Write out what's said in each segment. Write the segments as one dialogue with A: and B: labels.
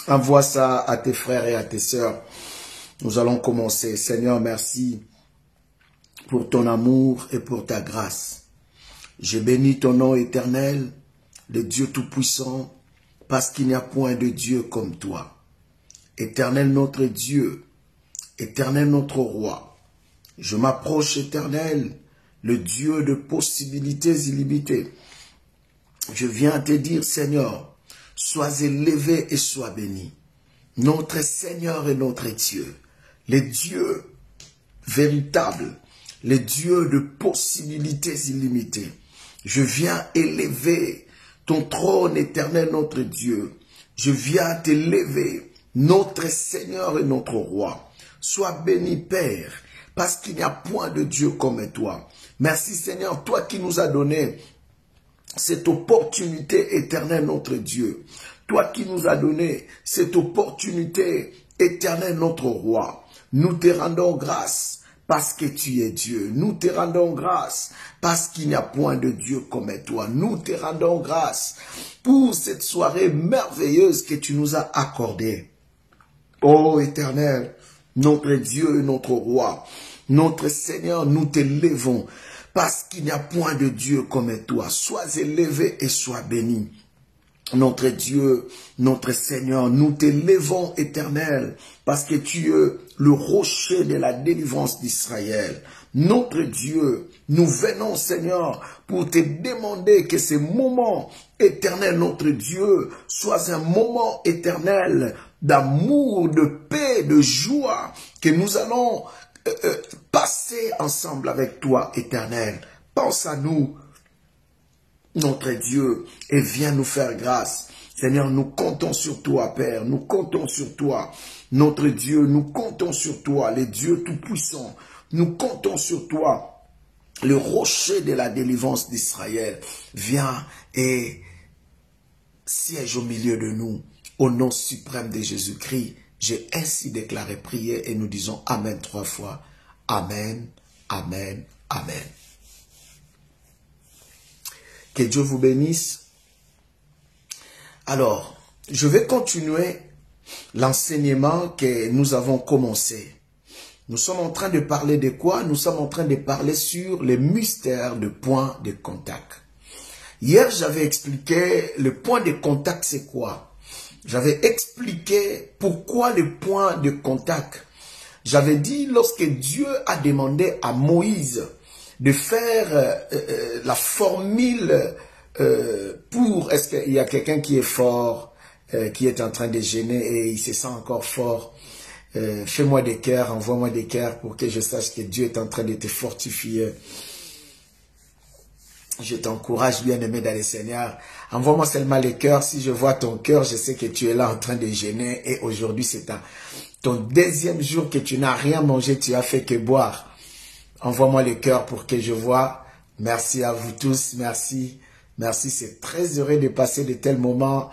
A: Envoie ça à tes frères et à tes sœurs. Nous allons commencer. Seigneur, merci pour ton amour et pour ta grâce. Je bénis ton nom éternel, le Dieu Tout-Puissant, parce qu'il n'y a point de Dieu comme toi. Éternel notre Dieu, éternel notre roi, je m'approche éternel, le Dieu de possibilités illimitées. Je viens te dire, Seigneur, sois élevé et sois béni. Notre Seigneur et notre Dieu, le Dieu véritable, le Dieu de possibilités illimitées. Je viens élever ton trône éternel, notre Dieu. Je viens t'élever, notre Seigneur et notre roi. Sois béni, Père, parce qu'il n'y a point de Dieu comme toi. Merci, Seigneur, toi qui nous as donné cette opportunité éternelle, notre Dieu. Toi qui nous as donné cette opportunité éternelle, notre roi. Nous te rendons grâce parce que tu es Dieu. Nous te rendons grâce parce qu'il n'y a point de Dieu comme toi. Nous te rendons grâce pour cette soirée merveilleuse que tu nous as accordée. Ô éternel, notre Dieu et notre roi, notre Seigneur, nous t'élevons parce qu'il n'y a point de Dieu comme toi. Sois élevé et sois béni. Notre Dieu, notre Seigneur, nous t'élevons éternel, parce que tu es le rocher de la délivrance d'Israël. Notre Dieu, nous venons Seigneur pour te demander que ce moment éternel, notre Dieu, soit un moment éternel d'amour, de paix, de joie, que nous allons passer ensemble avec toi éternel. Pense à nous, notre Dieu, et viens nous faire grâce. Seigneur, nous comptons sur toi, Père, nous comptons sur toi. Notre Dieu, nous comptons sur toi, le Dieu Tout-Puissant. Nous comptons sur toi, le rocher de la délivrance d'Israël. Viens et siège au milieu de nous. Au nom suprême de Jésus-Christ, j'ai ainsi déclaré prier et nous disons Amen 3 fois. Amen, Amen, Amen. Que Dieu vous bénisse. Alors, je vais continuer l'enseignement que nous avons commencé. Nous sommes en train de parler de quoi? Nous sommes en train de parler sur les mystères de points de contact. Hier, j'avais expliqué le point de contact, c'est quoi? J'avais expliqué pourquoi le point de contact. J'avais dit, lorsque Dieu a demandé à Moïse de faire la formule pour... Est-ce qu'il y a quelqu'un qui est fort, qui est en train de gêner et il se sent encore fort? Fais-moi des cœurs, envoie-moi des cœurs pour que je sache que Dieu est en train de te fortifier. Je t'encourage, bien-aimé dans le Seigneur. Envoie-moi seulement les cœurs. Si je vois ton cœur, je sais que tu es là en train de gêner. Et aujourd'hui, c'est ton deuxième jour que tu n'as rien mangé, tu as fait que boire. Envoie-moi les cœurs pour que je vois. Merci à vous tous. Merci. Merci. C'est très heureux de passer de tels moments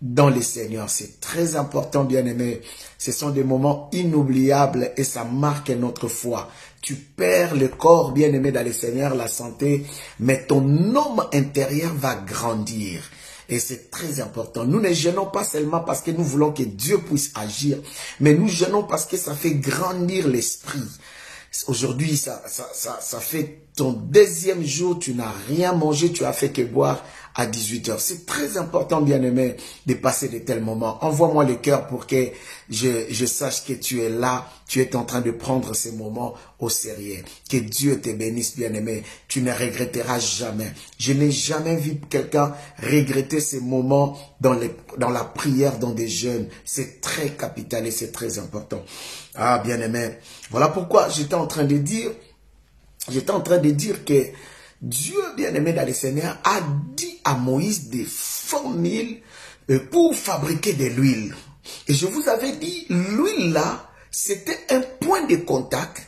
A: dans le Seigneur. C'est très important, bien-aimé. Ce sont des moments inoubliables et ça marque notre foi. Tu perds le corps, bien-aimé, dans le Seigneur, la santé, mais ton homme intérieur va grandir. Et c'est très important. Nous ne gênons pas seulement parce que nous voulons que Dieu puisse agir, mais nous gênons parce que ça fait grandir l'esprit. Aujourd'hui, ça fait ton deuxième jour, tu n'as rien mangé, tu as fait que boire à 18 h. C'est très important, bien-aimé, de passer de tels moments. Envoie-moi le cœur pour que je sache que tu es là, tu es en train de prendre ces moments au sérieux. Que Dieu te bénisse, bien-aimé. Tu ne regretteras jamais. Je n'ai jamais vu quelqu'un regretter ces moments dans la prière, dans des jeûnes. C'est très capital et c'est très important. Ah, bien-aimé. Voilà pourquoi j'étais en train de dire que Dieu, bien-aimé dans le Seigneur, a dit à Moïse des formules pour fabriquer de l'huile. Et je vous avais dit, l'huile là, c'était un point de contact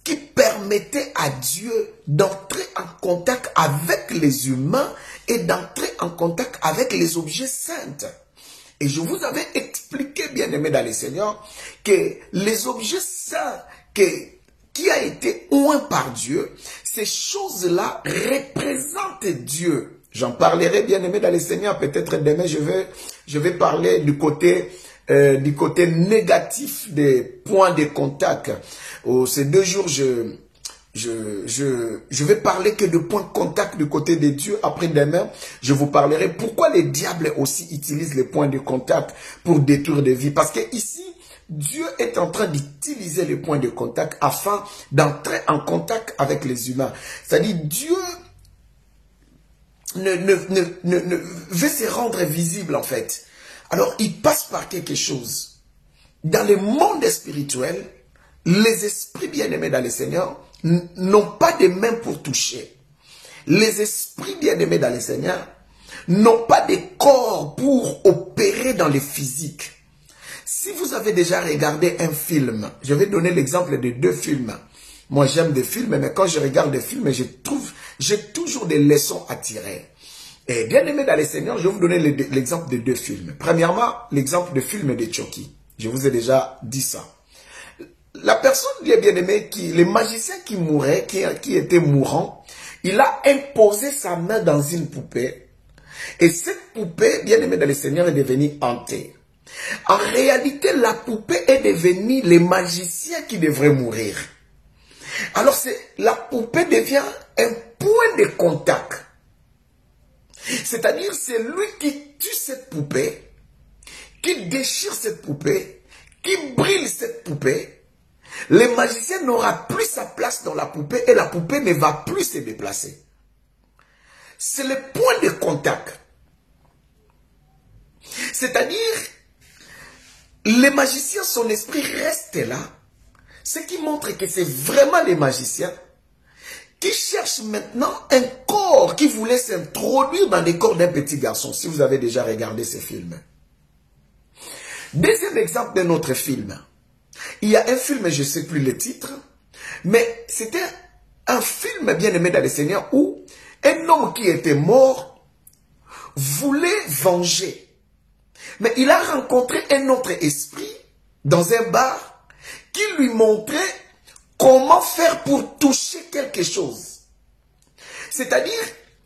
A: qui permettait à Dieu d'entrer en contact avec les humains et d'entrer en contact avec les objets saints. Et je vous avais expliqué, bien-aimé dans le Seigneur, que les objets saints qui a été oint par Dieu, ces choses-là représentent Dieu. J'en parlerai, bien-aimé dans le Seigneur, peut-être demain je vais parler du côté du côté négatif des points de contact. Ces 2 jours, je vais parler que de points de contact du côté de Dieu. Après demain, je vous parlerai pourquoi les diables aussi utilisent les points de contact pour détruire des vies. Parce que ici, Dieu est en train d'utiliser les points de contact afin d'entrer en contact avec les humains. C'est-à-dire, Dieu veut se rendre visible en fait. Alors, il passe par quelque chose. Dans le monde spirituel, les esprits bien-aimés dans le Seigneur n'ont pas de mains pour toucher. Les esprits bien-aimés dans le Seigneur n'ont pas de corps pour opérer dans le physique. Si vous avez déjà regardé un film, je vais donner l'exemple de 2 films. Moi, j'aime des films, mais quand je regarde des films, j'ai toujours des leçons à tirer. Et bien aimé dans le Seigneur, je vais vous donner l'exemple de 2 films. Premièrement, l'exemple de film de Chucky. Je vous ai déjà dit ça. La personne bien aimée, le magicien qui mourait, qui était mourant, il a imposé sa main dans une poupée. Et cette poupée, bien aimée dans le Seigneur, est devenue hantée. En réalité, la poupée est devenue le magicien qui devrait mourir. Alors, la poupée devient un point de contact. C'est-à-dire, c'est lui qui tue cette poupée, qui déchire cette poupée, qui brûle cette poupée. Le magicien n'aura plus sa place dans la poupée et la poupée ne va plus se déplacer. C'est le point de contact. C'est-à-dire, le magicien, son esprit reste là. Ce qui montre que c'est vraiment les magiciens qui cherchent maintenant un corps qui voulait s'introduire dans le corps d'un petit garçon. Si vous avez déjà regardé ce film. Deuxième exemple d'un autre film. Il y a un film, je ne sais plus le titre, mais c'était un film bien aimé dans le Seigneur où un homme qui était mort voulait venger. Mais il a rencontré un autre esprit dans un bar qui lui montrait comment faire pour toucher quelque chose. C'est-à-dire,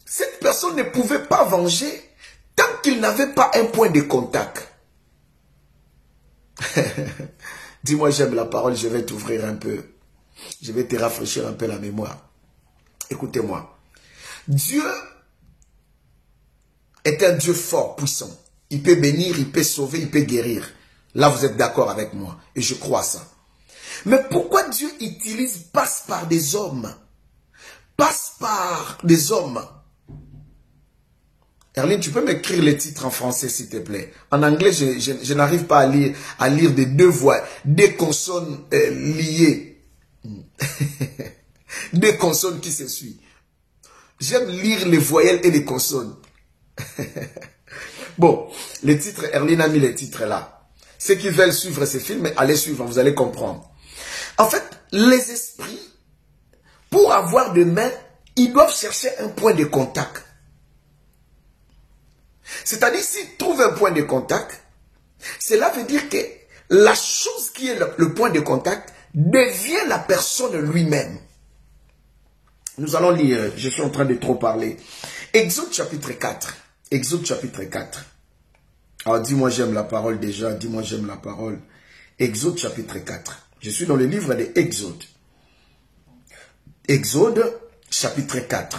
A: cette personne ne pouvait pas venger tant qu'il n'avait pas un point de contact. Dis-moi, j'aime la parole, je vais t'ouvrir un peu. Je vais te rafraîchir un peu la mémoire. Écoutez-moi. Dieu est un Dieu fort, puissant. Il peut bénir, il peut sauver, il peut guérir. Là, vous êtes d'accord avec moi. Et je crois ça. Mais pourquoi Dieu passe par des hommes? Passe par des hommes. Erline, tu peux m'écrire les titres en français, s'il te plaît. En anglais, je n'arrive pas à lire des 2 voix, des consonnes liées. Des consonnes qui se suivent. J'aime lire les voyelles et les consonnes. Bon, les titres, Erline a mis les titres là. Ceux qui veulent suivre ces films, allez suivre, vous allez comprendre. En fait, les esprits, pour avoir des mains, ils doivent chercher un point de contact. C'est-à-dire, s'ils trouvent un point de contact, cela veut dire que la chose qui est le point de contact devient la personne lui-même. Nous allons lire, je suis en train de trop parler. Exode chapitre 4. Exode chapitre 4. Alors dis-moi j'aime la parole déjà, dis-moi j'aime la parole. Exode chapitre 4. Je suis dans le livre de Exode. Exode chapitre 4.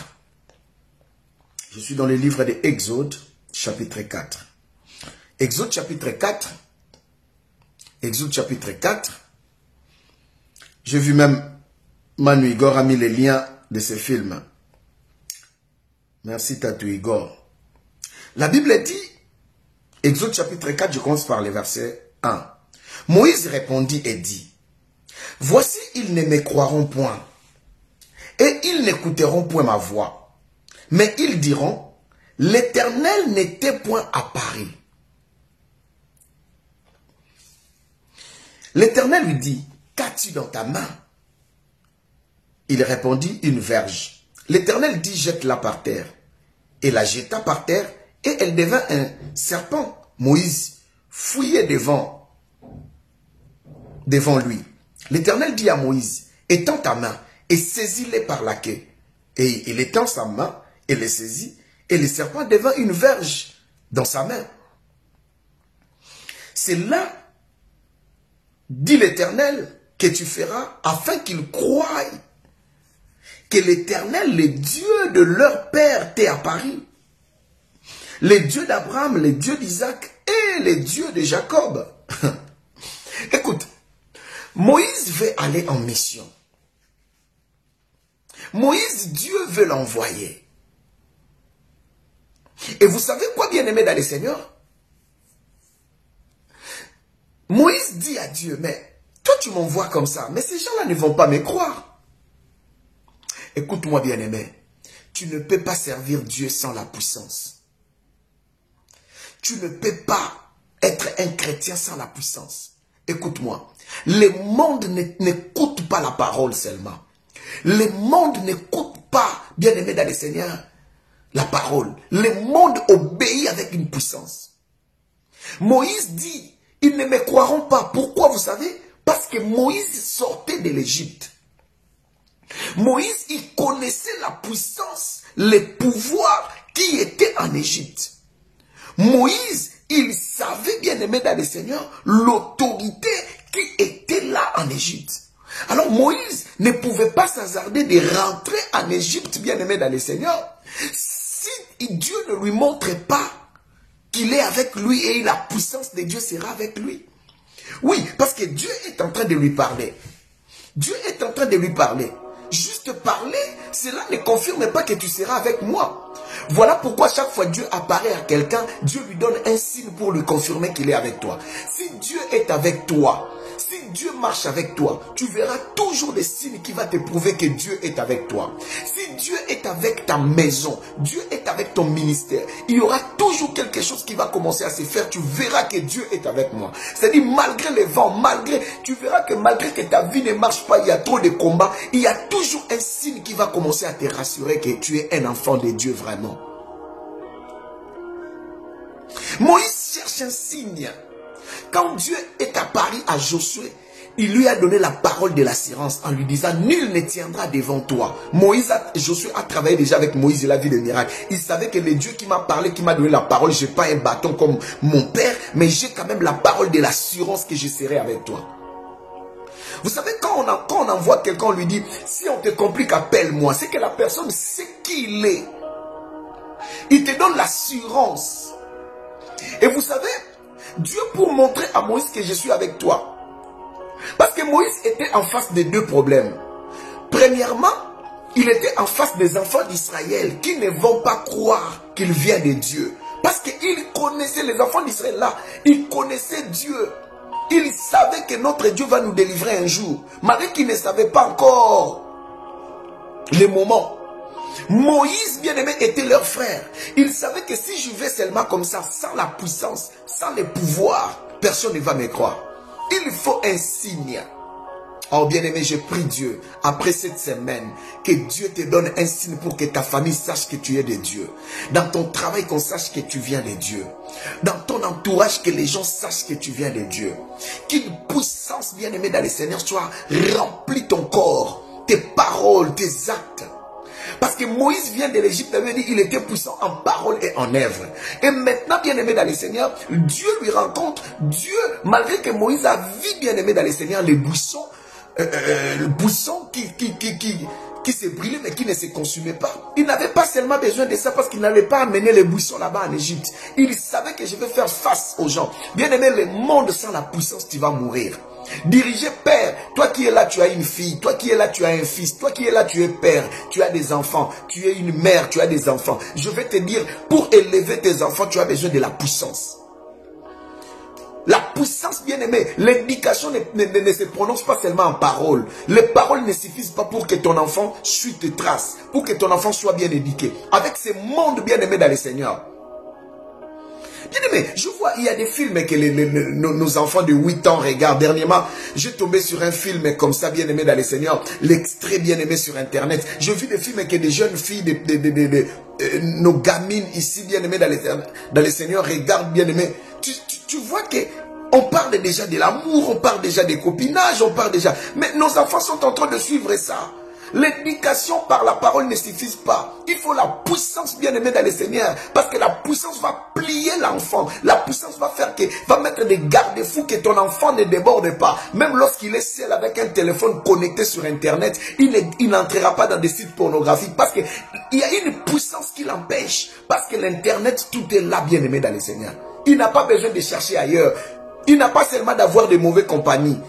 A: Je suis dans le livre de Exode chapitre 4. Exode chapitre 4. Exode chapitre 4. J'ai vu même Manu Igor a mis les liens de ce film. Merci Tatou Igor. La Bible dit, Exode chapitre 4, je commence par le verset 1. Moïse répondit et dit, voici ils ne me croiront point, et ils n'écouteront point ma voix. Mais ils diront, l'Éternel n'était point apparu. L'Éternel lui dit, qu'as-tu dans ta main? Il répondit, une verge. L'Éternel dit, jette-la par terre. Et la jeta par terre, et elle devint un serpent. Moïse fouillait devant lui. L'Éternel dit à Moïse, étends ta main et saisis-les par la queue. Et il étend sa main et les saisit, et le serpent devint une verge dans sa main. C'est là, dit l'Éternel, que tu feras afin qu'ils croient que l'Éternel, le Dieu de leur père, t'est apparu. Le Dieu d'Abraham, le Dieu d'Isaac et le Dieu de Jacob. Écoute, Moïse veut aller en mission. Moïse, Dieu veut l'envoyer. Et vous savez quoi, bien-aimé dans le Seigneur? Moïse dit à Dieu, mais toi tu m'envoies comme ça, mais ces gens-là ne vont pas me croire. Écoute-moi, bien-aimé, tu ne peux pas servir Dieu sans la puissance. Tu ne peux pas être un chrétien sans la puissance. Écoute-moi, le monde n'écoute pas la parole seulement. Le monde n'écoute pas, bien-aimé dans le Seigneur, la parole. Le monde obéit avec une puissance. Moïse dit, ils ne me croiront pas. Pourquoi, vous savez? Parce que Moïse sortait de l'Égypte. Moïse, il connaissait la puissance, les pouvoirs qui étaient en Égypte. Moïse, il savait, bien aimé dans le Seigneur, l'autorité qui était là en Égypte. Alors Moïse ne pouvait pas s'hasarder de rentrer en Égypte, bien aimé dans le Seigneur, si Dieu ne lui montrait pas qu'il est avec lui et la puissance de Dieu sera avec lui. Oui, parce que Dieu est en train de lui parler. Dieu est en train de lui parler. Juste parler, cela ne confirme pas que tu seras avec moi. Voilà pourquoi chaque fois Dieu apparaît à quelqu'un, Dieu lui donne un signe pour lui confirmer qu'il est avec toi. Si Dieu est avec toi, si Dieu marche avec toi, tu verras toujours des signes qui vont te prouver que Dieu est avec toi. Si Dieu est avec ta maison, Dieu est avec ton ministère, il y aura toujours quelque chose qui va commencer à se faire. Tu verras que Dieu est avec moi. C'est-à-dire malgré les vents, tu verras que malgré que ta vie ne marche pas, il y a trop de combats, il y a toujours un signe qui va commencer à te rassurer que tu es un enfant de Dieu vraiment. Moïse cherche un signe. Quand Dieu est apparu à Josué, il lui a donné la parole de l'assurance en lui disant, nul ne tiendra devant toi. Josué a travaillé déjà avec Moïse, il a vu des miracles. Il savait que le Dieu qui m'a parlé, qui m'a donné la parole, je n'ai pas un bâton comme mon père, mais j'ai quand même la parole de l'assurance que je serai avec toi. Vous savez, quand on envoie quelqu'un, on lui dit, si on te complique, appelle-moi. C'est que la personne sait qui il est. Il te donne l'assurance. Et vous savez, Dieu pour montrer à Moïse que je suis avec toi. Parce que Moïse était en face de deux problèmes. Premièrement, il était en face des enfants d'Israël qui ne vont pas croire qu'il vient de Dieu. Parce qu'ils connaissaient, les enfants d'Israël là, ils connaissaient Dieu. Ils savaient que notre Dieu va nous délivrer un jour. Malgré qu'ils ne savaient pas encore le moment. Moïse, bien-aimé, était leur frère. Ils savaient que si je vais seulement comme ça, sans la puissance, sans le pouvoir, personne ne va me croire. Il faut un signe. Oh bien-aimé, je prie Dieu, après cette semaine, que Dieu te donne un signe pour que ta famille sache que tu es de Dieu. Dans ton travail, qu'on sache que tu viens de Dieu. Dans ton entourage, que les gens sachent que tu viens de Dieu. Qu'une puissance, bien-aimé, dans le Seigneur soit remplie ton corps, tes paroles, tes actes. Parce que Moïse vient de l'Égypte, il était puissant en parole et en œuvre. Et maintenant, bien-aimé dans le Seigneur, Dieu lui rencontre. Dieu, malgré que Moïse a vu, bien-aimé dans le Seigneur, les buissons, le buisson qui s'est brûlé mais qui ne se consumait pas. Il n'avait pas seulement besoin de ça parce qu'il n'allait pas amener les buissons là-bas en Égypte. Il savait que je vais faire face aux gens. Bien-aimé, le monde sans la puissance, tu vas mourir. Diriger père, toi qui es là tu as une fille, toi qui es là tu as un fils, toi qui es là tu es père, tu as des enfants, tu es une mère, tu as des enfants. Je vais te dire, pour élever tes enfants, tu as besoin de la puissance. La puissance, bien-aimé, l'éducation ne se prononce pas seulement en paroles. Les paroles ne suffisent pas pour que ton enfant suive tes traces, pour que ton enfant soit bien éduqué. Avec ce monde bien-aimé dans le Seigneur. Bien-aimé, je vois, il y a des films que nos enfants de 8 ans regardent. Dernièrement, j'ai tombé sur un film comme ça, bien-aimé dans le Seigneur. L'extrait bien-aimé sur Internet. J'ai vu des films que des jeunes filles, nos gamines ici, bien-aimées dans le Seigneur, regardent, bien-aimé. Tu vois que on parle déjà de l'amour, on parle déjà des copinages, on parle déjà... Mais nos enfants sont en train de suivre ça. L'éducation par la parole ne suffit pas. Il faut la puissance, bien aimé dans le Seigneur. Parce que la puissance va plier l'enfant. La puissance va mettre des garde-fous que ton enfant ne déborde pas. Même lorsqu'il est seul avec un téléphone connecté sur Internet, il n'entrera pas dans des sites pornographiques. Parce qu'il y a une puissance qui l'empêche. Parce que l'Internet, tout est là, bien aimé dans le Seigneur. Il n'a pas besoin de chercher ailleurs. Il n'a pas seulement d'avoir de mauvaises compagnies.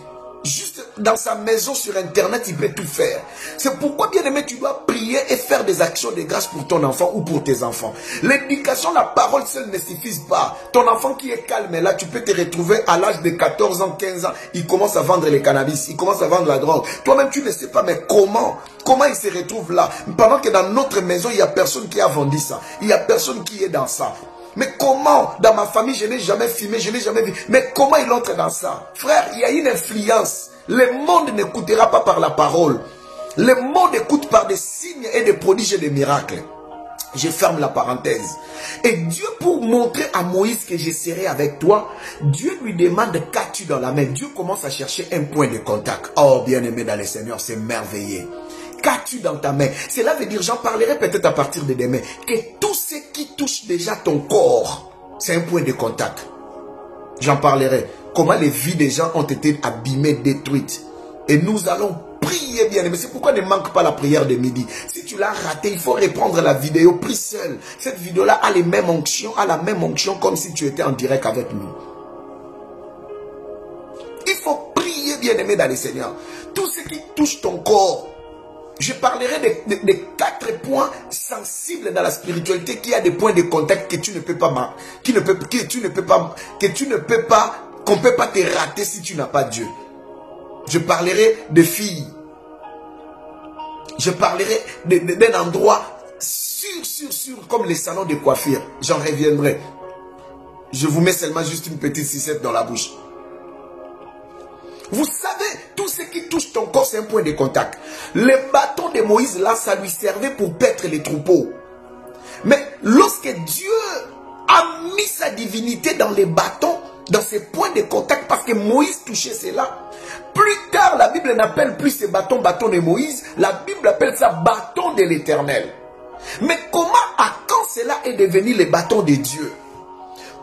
A: Juste dans sa maison sur Internet, il peut tout faire. C'est pourquoi, bien aimé, tu dois prier et faire des actions de grâce pour ton enfant ou pour tes enfants. L'éducation, la parole seule ne suffit pas. Ton enfant qui est calme, là, tu peux te retrouver à l'âge de 14 ans, 15 ans, il commence à vendre le cannabis, il commence à vendre la drogue. Toi-même, tu ne sais pas, mais comment il se retrouve là? Pendant que dans notre maison, il n'y a personne qui a vendu ça. Il n'y a personne qui est dans ça. Mais comment? Dans ma famille, je n'ai jamais fumé, je n'ai jamais vu. Mais comment il entre dans ça? Frère, il y a une influence. Le monde n'écoutera pas par la parole. Le monde écoute par des signes et des prodiges et des miracles. Je ferme la parenthèse. Et Dieu, pour montrer à Moïse que je serai avec toi, Dieu lui demande qu'as-tu dans la main? Dieu commence à chercher un point de contact. Oh, bien-aimé dans le Seigneur, c'est merveilleux. Qu'as-tu dans ta main? Cela veut dire, j'en parlerai peut-être à partir de demain, que tout ce qui touche déjà ton corps, c'est un point de contact. J'en parlerai. Comment les vies des gens ont été abîmées, détruites. Et nous allons prier, bien aimé. C'est pourquoi ne manque pas la prière de midi. Si tu l'as raté, il faut reprendre la vidéo, prie seul. Cette vidéo-là a les mêmes onctions, a la même onction comme si tu étais en direct avec nous. Il faut prier, bien aimé dans le Seigneur. Tout ce qui touche ton corps. Je parlerai de 4 points sensibles dans la spiritualité qui a des points de contact que tu ne peux pas, qu'on ne peut pas te rater si tu n'as pas Dieu. Je parlerai de filles. Je parlerai d'un endroit sûr, comme les salons de coiffure. J'en reviendrai. Je vous mets seulement juste une petite sucette dans la bouche. Vous savez, tout ce qui touche ton corps, c'est un point de contact. Le bâton de Moïse, là, ça lui servait pour paître les troupeaux. Mais lorsque Dieu a mis sa divinité dans les bâtons, dans ces points de contact, parce que Moïse touchait cela, plus tard, la Bible n'appelle plus ces bâtons bâton de Moïse, la Bible appelle ça bâton de l'Éternel. Mais quand cela est devenu les bâtons de Dieu?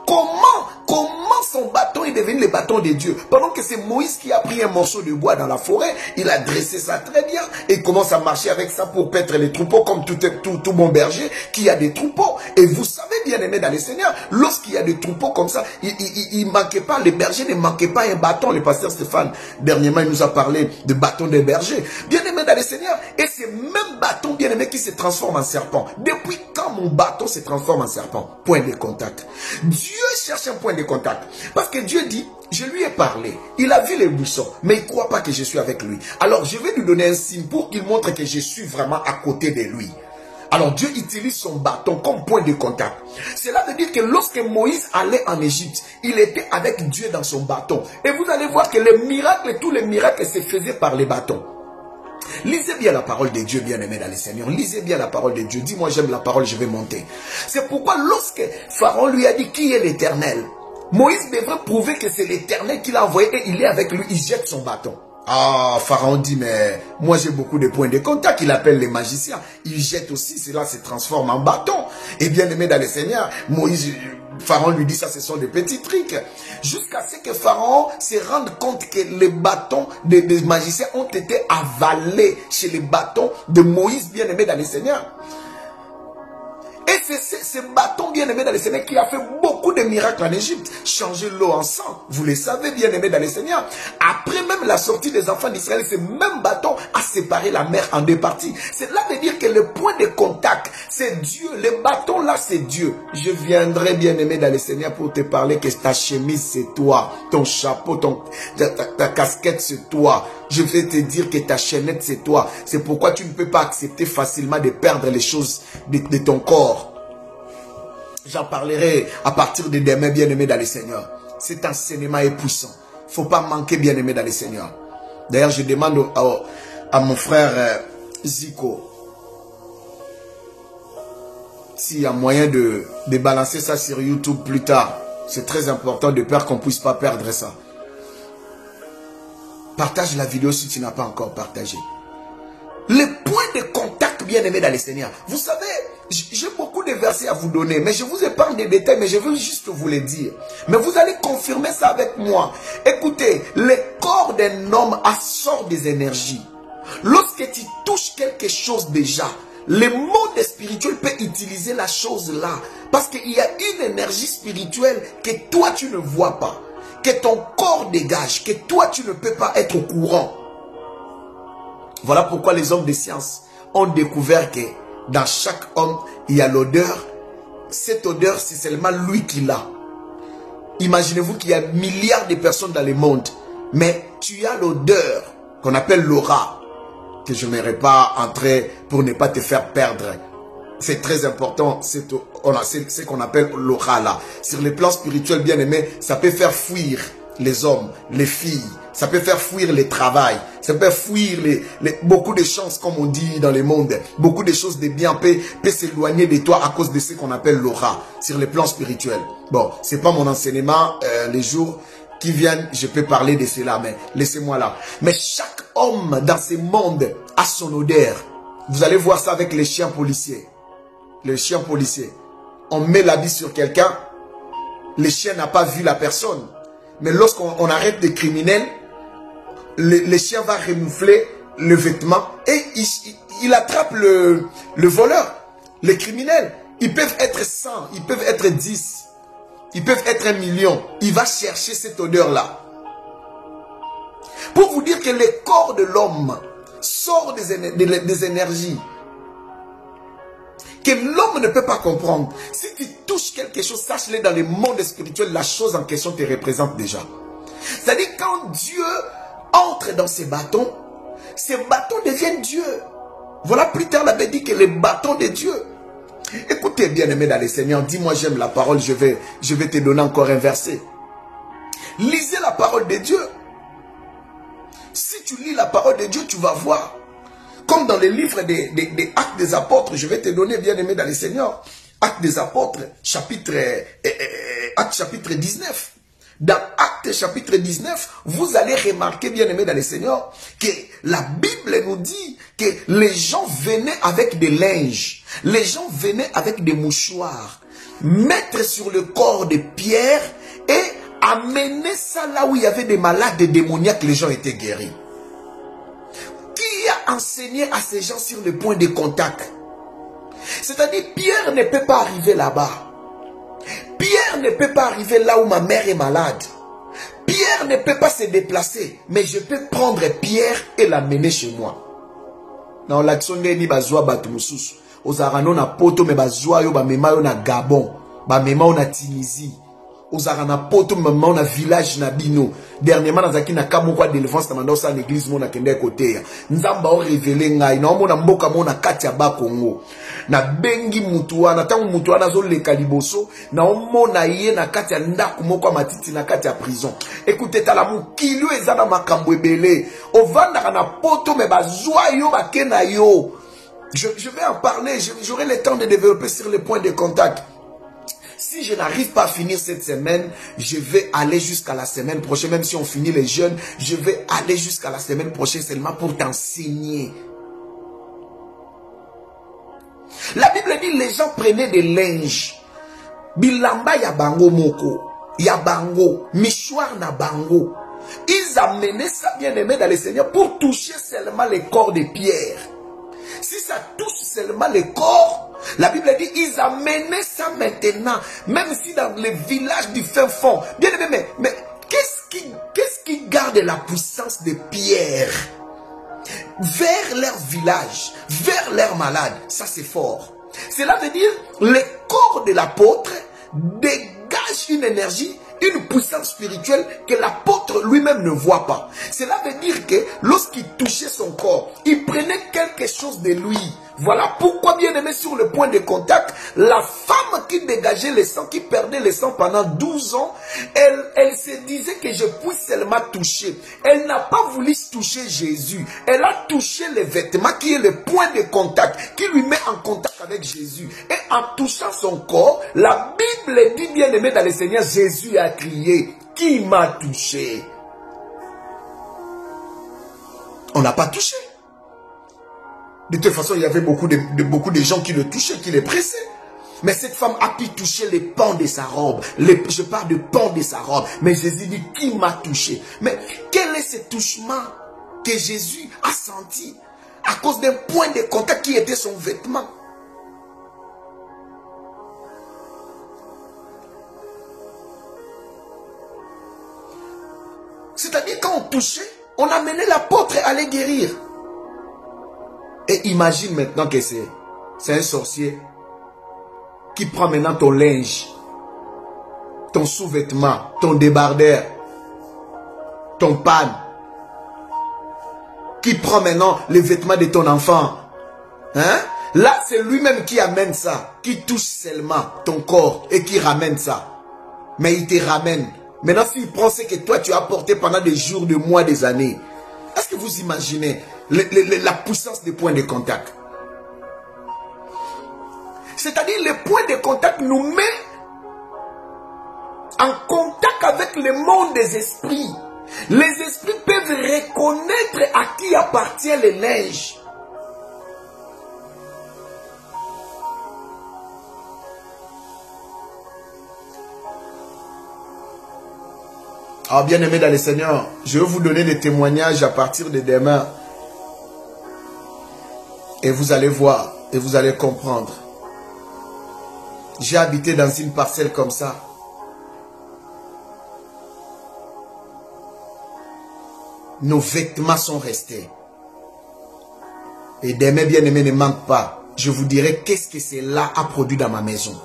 A: Comment son bâton est devenu le bâton de Dieu? Pendant que c'est Moïse qui a pris un morceau de bois dans la forêt, il a dressé ça très bien et il commence à marcher avec ça pour paître les troupeaux comme tout bon berger qui a des troupeaux. Et vous savez, bien aimé dans le Seigneur, lorsqu'il y a des troupeaux comme ça, il manquait pas, les bergers ne manquaient pas un bâton. Le pasteur Stéphane, dernièrement, il nous a parlé de bâton des bergers. Bien aimé dans le Seigneur, et c'est même bâton, bien aimé, qui se transforme en serpent. Depuis quand mon bâton se transforme en serpent? Point de contact. Dieu cherche un point de contact. Parce que Dieu dit, je lui ai parlé. Il a vu les buissons, mais il ne croit pas que je suis avec lui. Alors je vais lui donner un signe pour qu'il montre que je suis vraiment à côté de lui. Alors Dieu utilise son bâton comme point de contact. Cela veut dire que lorsque Moïse allait en Égypte, il était avec Dieu dans son bâton. Et vous allez voir que les miracles, tous les miracles se faisaient par les bâtons. Lisez bien la parole de Dieu, bien aimé dans le Seigneur. Lisez bien la parole de Dieu. Dis-moi, j'aime la parole, je vais monter. C'est pourquoi lorsque Pharaon lui a dit qui est l'Éternel, Moïse devrait prouver que c'est l'Éternel qui l'a envoyé et il est avec lui. Il jette son bâton. Ah, Pharaon dit, mais moi j'ai beaucoup de points de contact. Il appelle les magiciens. Il jette aussi, cela se transforme en bâton. Et bien aimé dans le Seigneur, Pharaon lui dit ça, ce sont des petits trucs. Jusqu'à ce que Pharaon se rende compte que les bâtons des magiciens ont été avalés chez les bâtons de Moïse, bien aimé dans le Seigneur. Et c'est ce bâton bien aimé dans le Seigneur qui a fait beaucoup de miracles en Égypte. Changer l'eau en sang. Vous le savez bien aimé dans le Seigneur. Après même la sortie des enfants d'Israël, ce même bâton a séparé la mer en 2 parties. Cela veut dire que le point de contact, c'est Dieu. Le bâton là, c'est Dieu. Je viendrai bien aimé dans le Seigneur pour te parler que ta chemise, c'est toi. Ton chapeau, ta casquette, c'est toi. Je vais te dire que ta chaînette, c'est toi. C'est pourquoi tu ne peux pas accepter facilement de perdre les choses de ton corps. J'en parlerai à partir de demain, bien-aimé dans le Seigneur. Cet enseignement est puissant. Il ne faut pas manquer, bien-aimé dans le Seigneur. D'ailleurs, je demande à mon frère Zico s'il y a moyen de balancer ça sur YouTube plus tard. C'est très important de peur qu'on ne puisse pas perdre ça. Partage la vidéo si tu n'as pas encore partagé. Les points de contact, bien aimés dans les Seigneurs. Vous savez, j'ai beaucoup de versets à vous donner, mais je vous épargne des détails, mais je veux juste vous les dire. Mais vous allez confirmer ça avec moi. Écoutez, le corps d'un homme absorbe des énergies. Lorsque tu touches quelque chose déjà, le monde spirituel peut utiliser la chose là. Parce qu'il y a une énergie spirituelle que toi tu ne vois pas. Que ton corps dégage, que toi tu ne peux pas être au courant. Voilà pourquoi les hommes de science ont découvert que dans chaque homme, il y a l'odeur. Cette odeur, c'est seulement lui qui l'a. Imaginez-vous qu'il y a milliards de personnes dans le monde, mais tu as l'odeur qu'on appelle l'aura, que je n'aimerais pas entrer pour ne pas te faire perdre. C'est très important, c'est ce qu'on appelle l'aura là. Sur le plan spirituel, bien aimé, ça peut faire fuir les hommes, les filles. Ça peut faire fuir le travail. Ça peut fuir beaucoup de chances, comme on dit dans le monde. Beaucoup de choses de bien peut s'éloigner de toi à cause de ce qu'on appelle l'aura, sur le plan spirituel. Bon, c'est pas mon enseignement. Les jours qui viennent, je peux parler de cela, mais laissez-moi là. Mais chaque homme dans ce monde a son odeur. Vous allez voir ça avec les chiens policiers. Les chiens policiers. On met l'habit sur quelqu'un. Le chien n'a pas vu la personne. Mais lorsqu'on arrête des criminels, le chien va remoufler le vêtement et il attrape le voleur, les criminels. Ils peuvent être 100, ils peuvent être 10, ils peuvent être 1 million. Il va chercher cette odeur-là. Pour vous dire que le corps de l'homme sort des énergies que l'homme ne peut pas comprendre. Si tu touches quelque chose, sache-le, dans le monde spirituel, la chose en question te représente déjà. C'est-à-dire quand Dieu entre dans ces bâtons deviennent Dieu. Voilà, plus tard, la Bible dit que les bâtons de Dieu. Écoutez, bien-aimé dans les Seigneurs, dis-moi j'aime la parole, je vais te donner encore un verset. Lisez la parole de Dieu. Si tu lis la parole de Dieu, tu vas voir. Comme dans les livres des Actes des Apôtres, je vais te donner, bien-aimé dans les Seigneurs, Actes des Apôtres, Actes chapitre 19. Dans Actes chapitre 19, vous allez remarquer, bien-aimé dans les Seigneurs, que la Bible nous dit que les gens venaient avec des linges, les gens venaient avec des mouchoirs, mettre sur le corps de Pierre et amener ça là où il y avait des malades, des démoniaques, les gens étaient guéris. Qui a enseigné à ces gens sur le point de contact? C'est-à-dire, Pierre ne peut pas arriver là-bas. Pierre ne peut pas arriver là où ma mère est malade. Pierre ne peut pas se déplacer. Mais je peux prendre Pierre et l'amener chez moi. Dans l'action ni bazwa batumusus. Ozarano na poto me bazwa yo ba mema yo na Gabon. Ba mema yo na Tunisie. Ozarana poto mema na village na bino. Dernièrement nazaki na kamukwa délivrance na mandosa na église mona kende côté. Nzamba o révéler ngai na mona mboka mona kati ya ba Congo. Na bengi mutuana tangu mutuana zo leka liboso na omona ye na kati ya ndaku moko matiti na kati ya prison. Écoutez tala mukilio ezana makambo ebele. Ovanda na poto me bazwa yo bakena yo. Je vais en parler, j'aurai le temps de développer sur les points de contact. Si je n'arrive pas à finir cette semaine, je vais aller jusqu'à la semaine prochaine. Même si on finit les jeûnes, je vais aller jusqu'à la semaine prochaine seulement pour t'enseigner. La Bible dit les gens prenaient des linges. Bilamba ya bango moko, ya bango, mouchoir na bango. Ils amenaient ça, bien aimé dans le Seigneur, pour toucher seulement le corps de Pierre. Si ça touche seulement le corps, la Bible dit, ils amenaient ça maintenant, même si dans les villages du fin fond. Bien aimé, mais qu'est-ce qui garde la puissance de Pierre vers leur village, vers leurs malades? Ça c'est fort. Cela veut dire, le corps de l'apôtre dégage une énergie, une puissance spirituelle que l'apôtre lui-même ne voit pas. Cela veut dire que lorsqu'il touchait son corps, il prenait quelque chose de lui. Voilà pourquoi, bien aimé, sur le point de contact, la femme qui dégageait le sang, qui perdait le sang pendant 12 ans, elle se disait que je puisse seulement toucher. Elle n'a pas voulu toucher Jésus. Elle a touché les vêtements qui est le point de contact, qui lui met en contact avec Jésus. Et en touchant son corps, la Bible dit, bien aimé dans le Seigneur, Jésus a crié, qui m'a touché? On n'a pas touché. De toute façon, il y avait beaucoup de gens qui le touchaient, qui les pressaient. Mais cette femme a pu toucher les pans de sa robe. Je parle de pans de sa robe. Mais Jésus dit, qui m'a touché? Mais quel est ce touchement que Jésus a senti à cause d'un point de contact qui était son vêtement? C'est-à-dire quand on touchait, on amenait l'apôtre à aller guérir. Et imagine maintenant que c'est un sorcier qui prend maintenant ton linge, ton sous-vêtement, ton débardeur, ton panne, qui prend maintenant les vêtements de ton enfant. Hein? Là, c'est lui-même qui amène ça, qui touche seulement ton corps et qui ramène ça. Mais il te ramène. Maintenant, s'il prend ce que toi tu as porté pendant des jours, des mois, des années, est-ce que vous imaginez la puissance des points de contact? C'est-à-dire, les points de contact nous met en contact avec le monde des esprits. Les esprits peuvent reconnaître à qui appartient le linge. Alors, bien-aimés dans le Seigneur, je vais vous donner des témoignages à partir de demain. Et vous allez voir, et vous allez comprendre. J'ai habité dans une parcelle comme ça. Nos vêtements sont restés. Et demain, bien-aimés, ne manque pas. Je vous dirai qu'est-ce que cela a produit dans ma maison.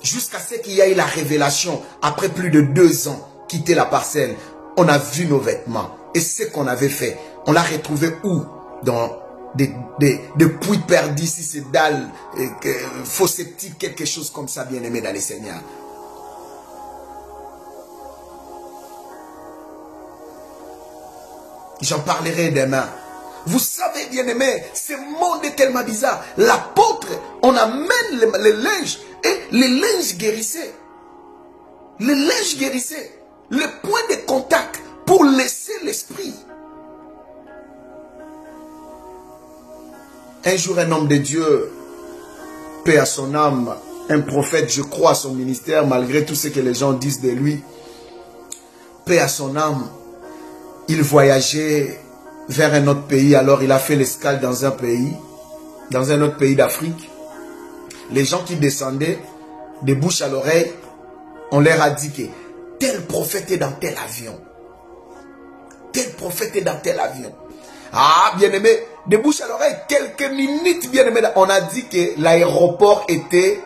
A: Jusqu'à ce qu'il y ait la révélation, après plus de 2 ans, quitter la parcelle, on a vu nos vêtements. Et ce qu'on avait fait, on l'a retrouvé où? Dans des puits perdus, si c'est dalles, faux sceptiques, quelque chose comme ça, bien aimé dans les Seigneurs. J'en parlerai demain. Vous savez, bien aimé, ce monde est tellement bizarre. L'apôtre, on amène les linges et les linges guérissaient. Les linges guérissaient. Le point de contact pour laisser l'esprit. Un jour, un homme de Dieu, paix à son âme, un prophète, je crois à son ministère, malgré tout ce que les gens disent de lui, paix à son âme, il voyageait vers un autre pays, alors il a fait l'escale dans un autre pays d'Afrique. Les gens qui descendaient, des bouches à l'oreille, on leur a dit que tel prophète est dans tel avion. Tel prophète est dans tel avion. Ah, bien aimé, des bouches à l'oreille, quelques minutes, bien aimé, on a dit que l'aéroport était,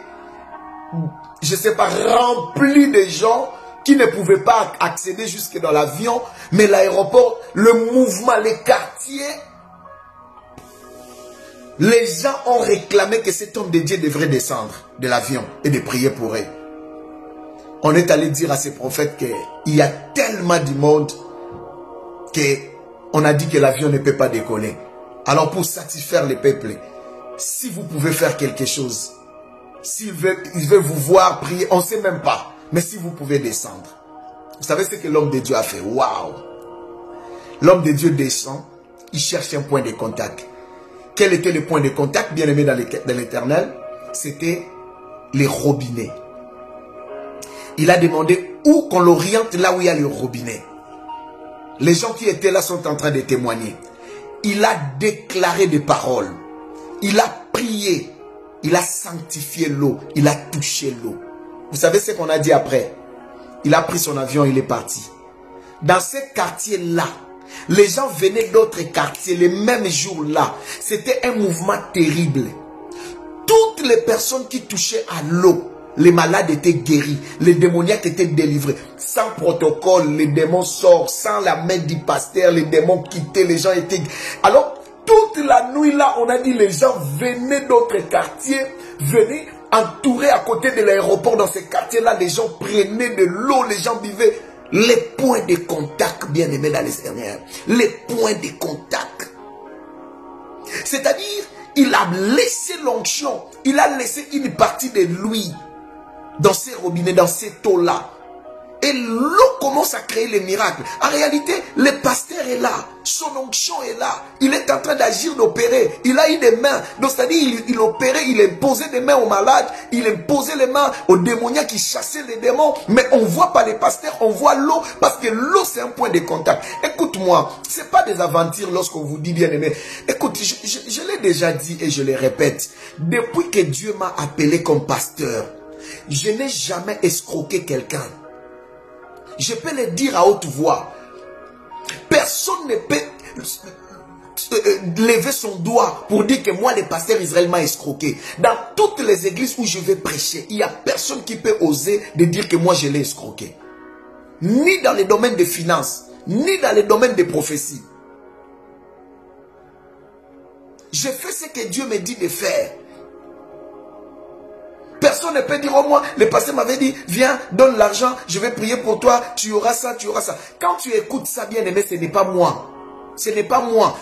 A: je ne sais pas, rempli de gens qui ne pouvaient pas accéder jusque dans l'avion, mais l'aéroport, le mouvement, les quartiers, les gens ont réclamé que cet homme de Dieu devrait descendre de l'avion et de prier pour eux. On est allé dire à ces prophètes qu'il y a tellement de monde qu'on a dit que l'avion ne peut pas décoller. Alors pour satisfaire les peuples, si vous pouvez faire quelque chose, s'il veut vous voir prier, on ne sait même pas. Mais si vous pouvez descendre. Vous savez ce que l'homme de Dieu a fait? Waouh! L'homme de Dieu descend, il cherche un point de contact. Quel était le point de contact, bien aimé dans l'Éternel? C'était les robinets. Il a demandé où qu'on l'oriente là où il y a le robinet. Les gens qui étaient là sont en train de témoigner. Il a déclaré des paroles. Il a prié. Il a sanctifié l'eau. Il a touché l'eau. Vous savez ce qu'on a dit après? Il a pris son avion, il est parti. Dans ce quartier-là, les gens venaient d'autres quartiers les mêmes jours-là. C'était un mouvement terrible. Toutes les personnes qui touchaient à l'eau, les malades étaient guéris, les démoniaques étaient délivrés. Sans protocole, les démons sortent, sans la main du pasteur, les démons quittaient, les gens étaient... Alors, toute la nuit là, on a dit les gens venaient d'autres quartiers, venaient entourés à côté de l'aéroport. Dans ces quartiers-là, les gens prenaient de l'eau, les gens buvaient. Les points de contact, bien aimés dans les Seigneurs, les points de contact. C'est-à-dire, il a laissé l'onction, il a laissé une partie de lui dans ces robinets, dans cette eau-là. Et l'eau commence à créer les miracles. En réalité, le pasteur est là. Son onction est là. Il est en train d'agir, d'opérer. Il a eu des mains. Donc, c'est-à-dire, il opérait, il imposait des mains aux malades. Il imposait les mains aux démoniaques qui chassaient les démons. Mais on ne voit pas les pasteurs, on voit l'eau. Parce que l'eau, c'est un point de contact. Écoute-moi, ce n'est pas des aventures lorsqu'on vous dit bien aimé. Écoute, je l'ai déjà dit et je le répète. Depuis que Dieu m'a appelé comme pasteur, je n'ai jamais escroqué quelqu'un. Je peux le dire à haute voix. Personne ne peut lever son doigt pour dire que moi, le pasteur Israël m'a escroqué. Dans toutes les églises où je vais prêcher, il n'y a personne qui peut oser de dire que moi, je l'ai escroqué. Ni dans les domaines des finances, ni dans les domaines des prophéties. Je fais ce que Dieu me dit de faire. Personne ne peut dire, oh moi, le pasteur m'avait dit, viens, donne l'argent, je vais prier pour toi, tu auras ça, tu auras ça. Quand tu écoutes ça, bien aimé, ce n'est pas moi. Ce n'est pas moi.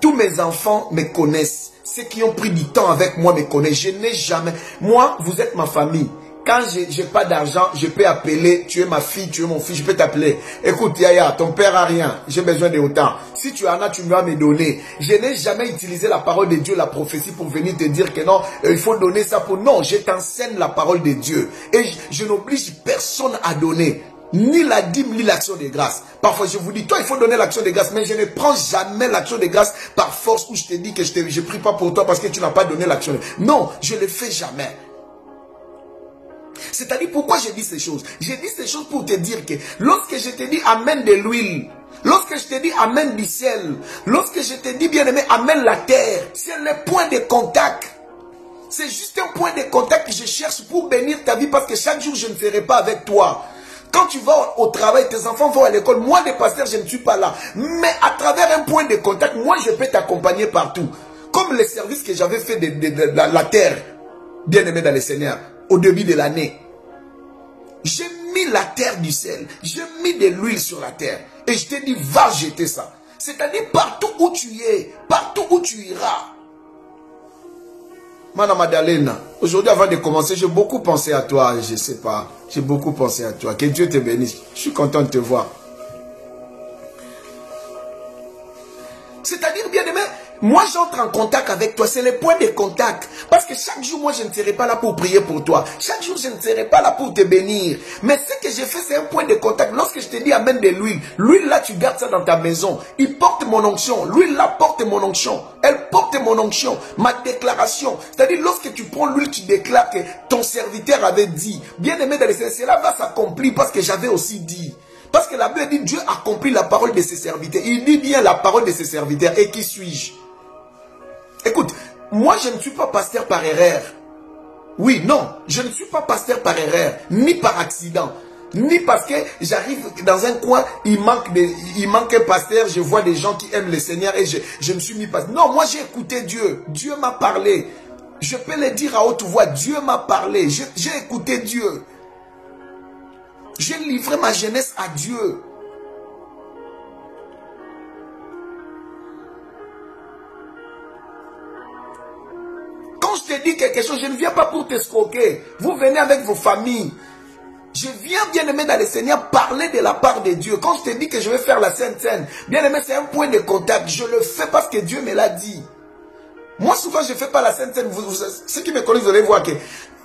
A: Tous mes enfants me connaissent. Ceux qui ont pris du temps avec moi me connaissent. Je n'ai jamais... Moi, vous êtes ma famille. Quand je n'ai pas d'argent, je peux appeler, tu es ma fille, tu es mon fils, je peux t'appeler. Écoute, Yaya, ton père a rien, j'ai besoin de autant. Si tu en as, tu dois me donner. Je n'ai jamais utilisé la parole de Dieu, la prophétie, pour venir te dire que non, il faut donner ça pour... Non, je t'enseigne la parole de Dieu. Et je n'oblige personne à donner. Ni la dîme, ni l'action de grâce. Parfois, je vous dis, toi, il faut donner l'action de grâce, mais je ne prends jamais l'action de grâce par force où je te dis que je ne prie pas pour toi parce que tu n'as pas donné l'action de grâce. Non, je ne le fais jamais. C'est-à-dire, pourquoi je dis ces choses? Je dis ces choses pour te dire que lorsque je te dis amène de l'huile, lorsque je te dis amène du sel, lorsque je te dis bien aimé amène la terre, c'est le point de contact. C'est juste un point de contact que je cherche pour bénir ta vie parce que chaque jour je ne serai pas avec toi. Quand tu vas au travail, tes enfants vont à l'école, moi le pasteur je ne suis pas là. Mais à travers un point de contact, moi je peux t'accompagner partout. Comme les services que j'avais fait de la terre, bien aimé dans le Seigneur, au début de l'année. J'ai mis la terre du sel, j'ai mis de l'huile sur la terre. Et je t'ai dit, va jeter ça. C'est-à-dire partout où tu es, partout où tu iras. Madame Madalena, aujourd'hui avant de commencer, j'ai beaucoup pensé à toi, je ne sais pas. J'ai beaucoup pensé à toi. Que Dieu te bénisse. Je suis content de te voir. C'est-à-dire, bien aimé, moi j'entre en contact avec toi, c'est le point de contact. Parce que chaque jour, moi je ne serai pas là pour prier pour toi. Chaque jour, je ne serai pas là pour te bénir. Mais ce que j'ai fait, c'est un point de contact. Lorsque je te dis amène de l'huile, l'huile là, tu gardes ça dans ta maison. Il porte mon onction. L'huile là porte mon onction. Elle porte mon onction. Ma déclaration. C'est-à-dire, lorsque tu prends l'huile, tu déclares que ton serviteur avait dit. Bien aimé dans les sens, cela va s'accomplir parce que j'avais aussi dit. Parce que la Bible dit, Dieu accomplit la parole de ses serviteurs. Il dit bien la parole de ses serviteurs. Et qui suis-je? Écoute, moi je ne suis pas pasteur par erreur. Oui, non, je ne suis pas pasteur par erreur, ni par accident, ni parce que j'arrive dans un coin, il manque un pasteur, je vois des gens qui aiment le Seigneur et je me suis mis pasteur. Non, moi j'ai écouté Dieu, Dieu m'a parlé. Je peux le dire à haute voix, Dieu m'a parlé, j'ai écouté Dieu. J'ai livré ma jeunesse à Dieu. Quand je te dis quelque chose, je ne viens pas pour t'escroquer. Vous venez avec vos familles. Je viens, bien aimé dans le Seigneur, parler de la part de Dieu. Quand je te dis que je vais faire la Sainte Seine, bien aimé, c'est un point de contact. Je le fais parce que Dieu me l'a dit. Moi, souvent, je ne fais pas la Sainte Seine. Ceux qui me connaissent, vous allez voir que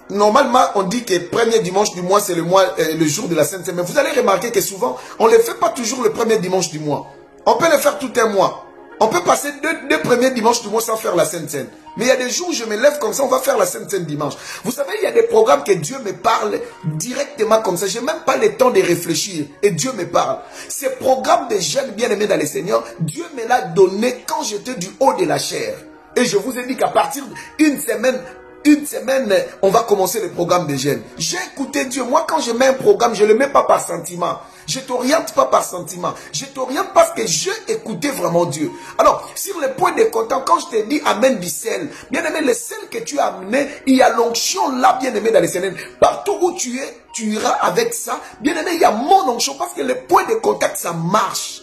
A: normalement, on dit que le premier dimanche du mois, c'est le jour de la Sainte Seine. Mais vous allez remarquer que souvent, on ne le fait pas toujours le premier dimanche du mois. On peut le faire tout un mois. On peut passer deux premiers dimanches du mois sans faire la Sainte Seine. Mais il y a des jours où je me lève comme ça, on va faire la Sainte Seine dimanche. Vous savez, il y a des programmes que Dieu me parle directement comme ça. Je n'ai même pas le temps de réfléchir. Et Dieu me parle. Ces programmes de jeunes bien-aimés dans le Seigneur, Dieu me l'a donné quand j'étais du haut de la chair. Et je vous ai dit qu'à partir d'une semaine, on va commencer le programme des jeunes. J'ai écouté Dieu. Moi, quand je mets un programme, je ne le mets pas par sentiment. Je ne t'oriente pas par sentiment. Je t'oriente parce que je écoutais vraiment Dieu. Alors, sur le point de contact, quand je te dis amène du sel, bien aimé, le sel que tu as amené, il y a l'onction là, bien aimé, dans les Seigneurs. Partout où tu es, tu iras avec ça. Bien aimé, il y a mon onction parce que le point de contact, ça marche.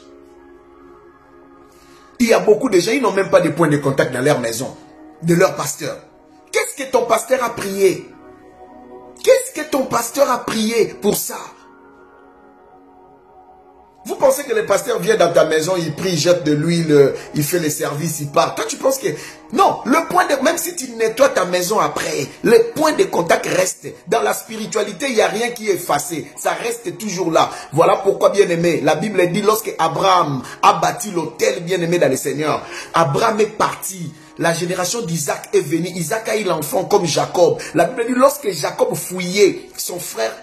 A: Il y a beaucoup de gens, ils n'ont même pas de point de contact dans leur maison, de leur pasteur. Qu'est-ce que ton pasteur a prié? Qu'est-ce que ton pasteur a prié pour ça? pensez que le pasteur vient dans ta maison, il prie, il jette de l'huile, il fait les services, il part. Toi, tu penses que... Non, le point de... Même si tu nettoies ta maison après, le point de contact reste. Dans la spiritualité, il n'y a rien qui est effacé. Ça reste toujours là. Voilà pourquoi, bien-aimé, la Bible dit, lorsque Abraham a bâti l'autel, bien-aimé dans le Seigneur, Abraham est parti. La génération d'Isaac est venue. Isaac a eu l'enfant comme Jacob. La Bible dit, lorsque Jacob fouillait son frère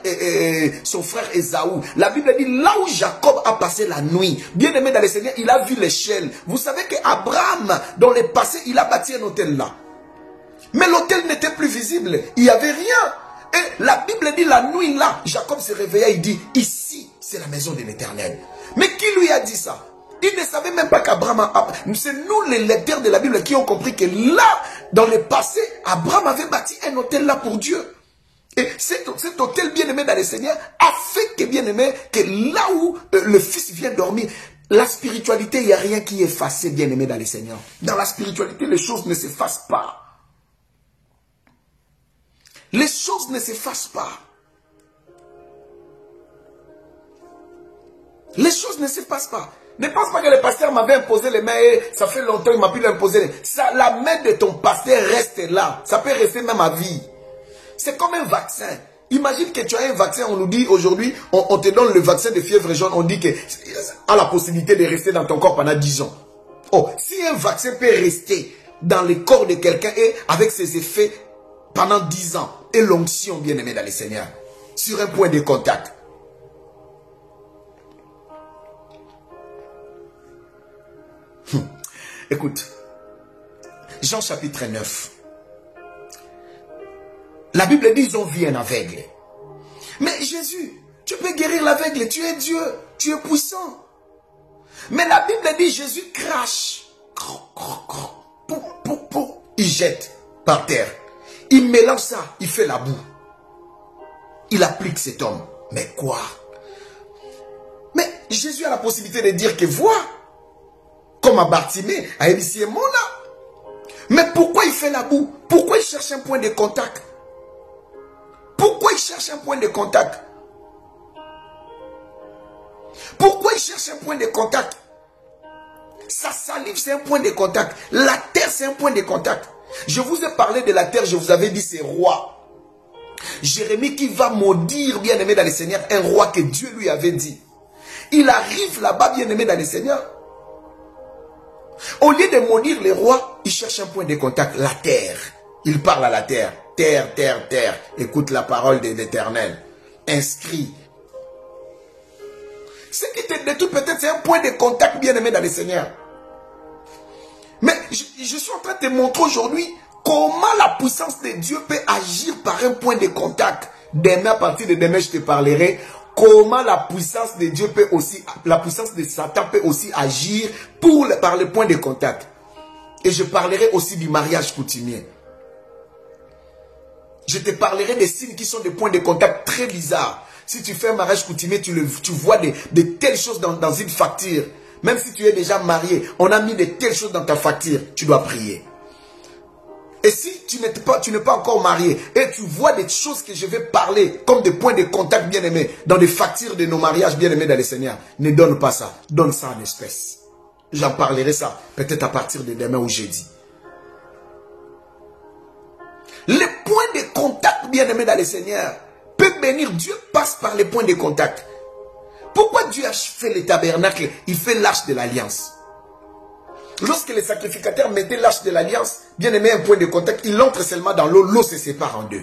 A: Ésaü, la Bible dit, là où Jacob a passé la nuit, bien aimé dans le Seigneur, il a vu l'échelle. Vous savez qu'Abraham, dans le passé, il a bâti un hôtel là. Mais l'hôtel n'était plus visible. Il n'y avait rien. Et la Bible dit, la nuit là, Jacob se réveilla, il dit, ici, c'est la maison de l'Éternel. Mais qui lui a dit ça? Il ne savait même pas qu'Abraham... C'est nous les lecteurs de la Bible qui ont compris que là, dans le passé, Abraham avait bâti un hôtel là pour Dieu. Et cet hôtel bien-aimé dans le Seigneur a fait que bien-aimé, que là où le Fils vient dormir, la spiritualité, il n'y a rien qui est effacé bien-aimé dans le Seigneur. Dans la spiritualité, les choses ne s'effacent pas. Les choses ne s'effacent pas. Les choses ne s'effacent pas. Ne pense pas que le pasteur m'avait imposé les mains et ça fait longtemps qu'il m'a pu l'imposer. La main de ton pasteur reste là. Ça peut rester même à vie. C'est comme un vaccin. Imagine que tu as un vaccin, on nous dit aujourd'hui, on te donne le vaccin de fièvre jaune, on dit que a la possibilité de rester dans ton corps pendant 10 ans. Oh, si un vaccin peut rester dans le corps de quelqu'un et avec ses effets pendant 10 ans, et l'onction bien aimée dans le Seigneur, sur un point de contact. Écoute, Jean chapitre 9. La Bible dit, ils ont vu un aveugle. Mais Jésus, tu peux guérir l'aveugle, tu es Dieu, tu es puissant. Mais la Bible dit, Jésus crache. Il jette par terre. Il mélange ça, il fait la boue. Il applique cet homme. Mais quoi? Mais Jésus a la possibilité de dire que vois. Comme à Bartimée, à Élisée Mona. Mais pourquoi il fait la boue? Pourquoi il cherche un point de contact? Pourquoi il cherche un point de contact? Pourquoi il cherche un point de contact? Sa salive, c'est un point de contact. La terre, c'est un point de contact. Je vous ai parlé de la terre, je vous avais dit c'est roi. Jérémie qui va maudire, bien aimé dans le Seigneur, un roi que Dieu lui avait dit. Il arrive là-bas, bien aimé dans le Seigneur. Au lieu de maudire les rois, il cherche un point de contact, la terre. Il parle à la terre. Terre, terre, terre. Écoute la parole de l'Éternel. Inscrit. Ce qui te détruit peut-être, c'est un point de contact bien aimé dans le Seigneur. Mais je suis en train de te montrer aujourd'hui comment la puissance de Dieu peut agir par un point de contact. Demain, à partir de demain, je te parlerai comment la puissance de Dieu peut aussi, la puissance de Satan peut aussi agir par le point de contact. Et je parlerai aussi du mariage coutumier. Je te parlerai des signes qui sont des points de contact très bizarres. Si tu fais un mariage coutumier, tu vois de telles choses dans une facture. Même si tu es déjà marié, on a mis de telles choses dans ta facture. Tu dois prier. Et si tu n'es pas encore marié et tu vois des choses que je vais parler comme des points de contact bien-aimés dans des factures de nos mariages bien-aimés dans le Seigneur, ne donne pas ça. Donne ça en espèces. J'en parlerai ça peut-être à partir de demain ou jeudi. Les points de contact bien-aimés dans le Seigneur peuvent bénir. Dieu passe par les points de contact. Pourquoi Dieu a fait le tabernacle? Il fait l'arche de l'alliance. Lorsque les sacrificateurs mettaient l'arche de l'alliance, bien aimé, un point de contact, il entre seulement dans l'eau, l'eau se sépare en deux.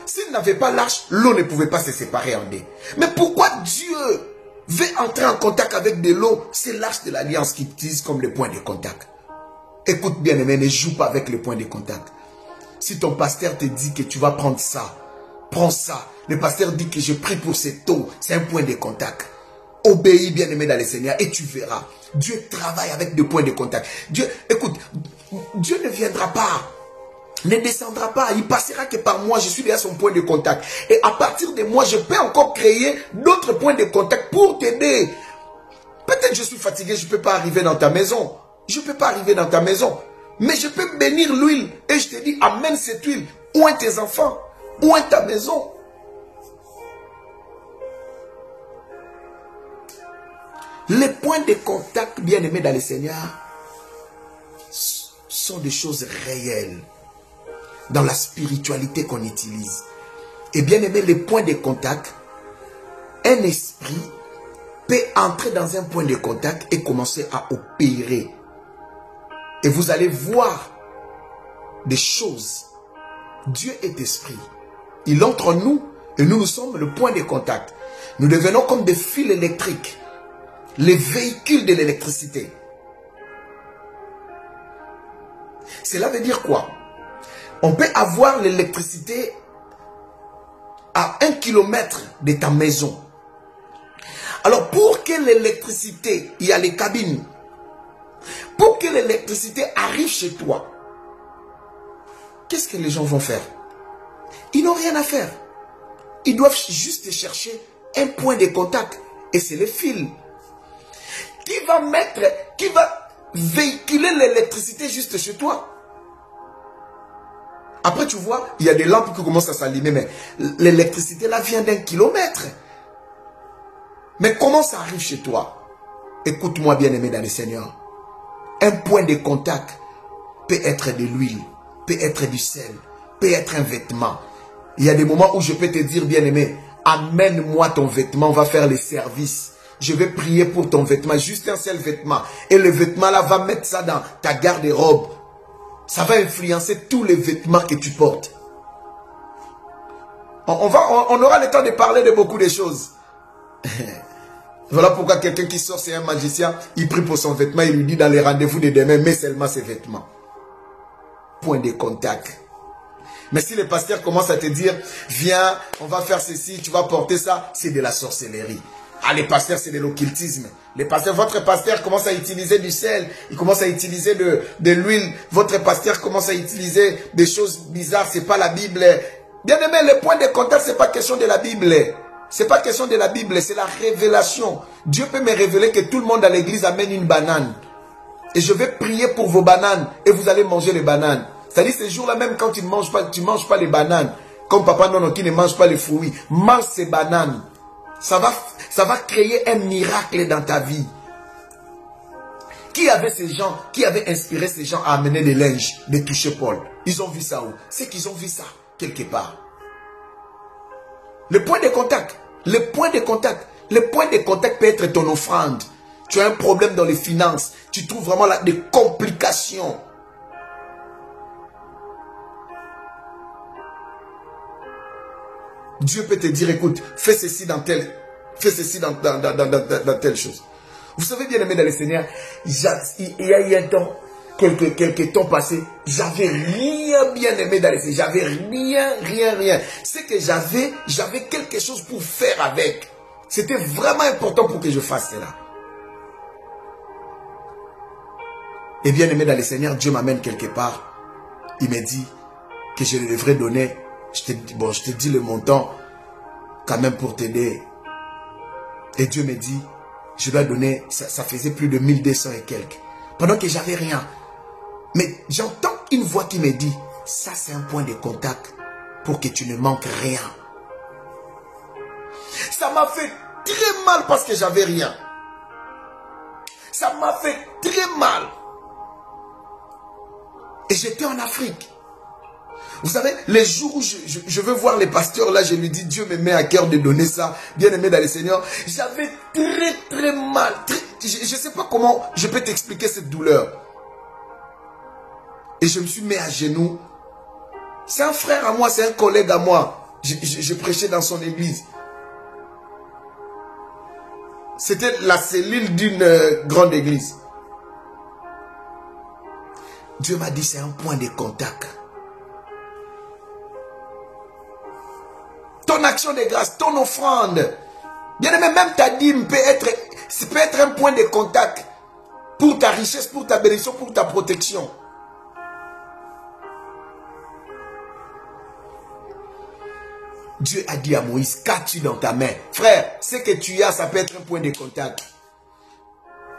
A: S'il n'avait pas l'arche, l'eau ne pouvait pas se séparer en deux. Mais pourquoi Dieu veut entrer en contact avec de l'eau? C'est l'arche de l'alliance qu'il utilise comme le point de contact. Écoute bien aimé, ne joue pas avec le point de contact. Si ton pasteur te dit que tu vas prendre ça, prends ça. Le pasteur dit que je prie pour cette eau, c'est un point de contact. Obéis bien aimé dans le Seigneur et tu verras. Dieu travaille avec des points de contact. Dieu, écoute, Dieu ne viendra pas, ne descendra pas. Il passera que par moi, je suis déjà son point de contact. Et à partir de moi, je peux encore créer d'autres points de contact pour t'aider. Peut-être je suis fatigué, je ne peux pas arriver dans ta maison. Je ne peux pas arriver dans ta maison. Mais je peux bénir l'huile. Et je te dis, amène cette huile. Oint tes enfants. Oint ta maison. Les points de contact, bien aimés dans le Seigneur, sont des choses réelles dans la spiritualité qu'on utilise. Et bien aimé, les points de contact, un esprit peut entrer dans un point de contact et commencer à opérer. Et vous allez voir des choses. Dieu est esprit. Il entre en nous et nous sommes le point de contact. Nous devenons comme des fils électriques, les véhicules de l'électricité. Cela veut dire quoi? On peut avoir l'électricité à 1 kilomètre de ta maison. Alors pour que l'électricité, il y a les cabines, pour que l'électricité arrive chez toi, qu'est-ce que les gens vont faire? Ils n'ont rien à faire. Ils doivent juste chercher un point de contact. Et c'est le fil. Qui va véhiculer l'électricité juste chez toi? Après, tu vois, il y a des lampes qui commencent à s'allumer, mais l'électricité là vient d'1 kilomètre. Mais comment ça arrive chez toi? Écoute-moi, bien-aimé dans le Seigneur. Un point de contact peut être de l'huile, peut être du sel, peut être un vêtement. Il y a des moments où je peux te dire, bien-aimé, amène-moi ton vêtement, on va faire les services. Je vais prier pour ton vêtement, juste un seul vêtement. Et le vêtement là, va mettre ça dans ta garde-robe. Ça va influencer tous les vêtements que tu portes. On aura le temps de parler de beaucoup de choses. Voilà pourquoi quelqu'un qui sort, c'est un magicien, il prie pour son vêtement, il lui dit dans les rendez-vous de demain, mets seulement ses vêtements. Point de contact. Mais si le pasteur commence à te dire, viens, on va faire ceci, tu vas porter ça, c'est de la sorcellerie. Ah, les pasteurs, c'est de l'occultisme. Les pasteurs, votre pasteur commence à utiliser du sel, il commence à utiliser de l'huile. Votre pasteur commence à utiliser des choses bizarres, c'est pas la Bible. Bien aimé, le point de contact, c'est pas question de la Bible. C'est pas question de la Bible, c'est la révélation. Dieu peut me révéler que tout le monde à l'église amène une banane. Et je vais prier pour vos bananes et vous allez manger les bananes. C'est-à-dire ces jours-là, même quand tu ne manges pas les bananes, comme Papa Nono qui ne mange pas les fruits, mange ces bananes. Ça va créer un miracle dans ta vie. Qui avait inspiré ces gens à amener des linges, de toucher Paul? Ils ont vu ça où? C'est qu'ils ont vu ça quelque part. Le point de contact. Le point de contact. Le point de contact peut être ton offrande. Tu as un problème dans les finances. Tu trouves vraiment là des complications. Dieu peut te dire, écoute, fais ceci dans telle chose. Vous savez, bien aimé dans le Seigneur, il y a eu un temps, quelques temps passés, j'avais rien bien aimé dans le Seigneur. J'avais rien. C'est que j'avais quelque chose pour faire avec. C'était vraiment important pour que je fasse cela. Et bien aimé dans le Seigneur, Dieu m'amène quelque part. Il me dit que je le devrais donner. Je te dis le montant quand même pour t'aider. Et Dieu me dit, je dois donner, ça faisait plus de 1200 et quelques. Pendant que j'avais rien. Mais j'entends une voix qui me dit, ça c'est un point de contact pour que tu ne manques rien. Ça m'a fait très mal parce que j'avais rien. Ça m'a fait très mal. Et j'étais en Afrique. Vous savez, les jours où je veux voir les pasteurs, là, je lui dis, Dieu me met à cœur de donner ça, bien aimé dans le Seigneur. J'avais très mal. Je ne sais pas comment je peux t'expliquer cette douleur. Et je me suis mis à genoux. C'est un frère à moi, c'est un collègue à moi. Je prêchais dans son église. C'était la cellule d'une grande église. Dieu m'a dit, c'est un point de contact. Ton action de grâce, ton offrande, bien aimé, même ta dîme peut être un point de contact pour ta richesse, pour ta bénédiction, pour ta protection. Dieu a dit à Moïse, qu'as-tu dans ta main? Frère, ce que tu as, ça peut être un point de contact.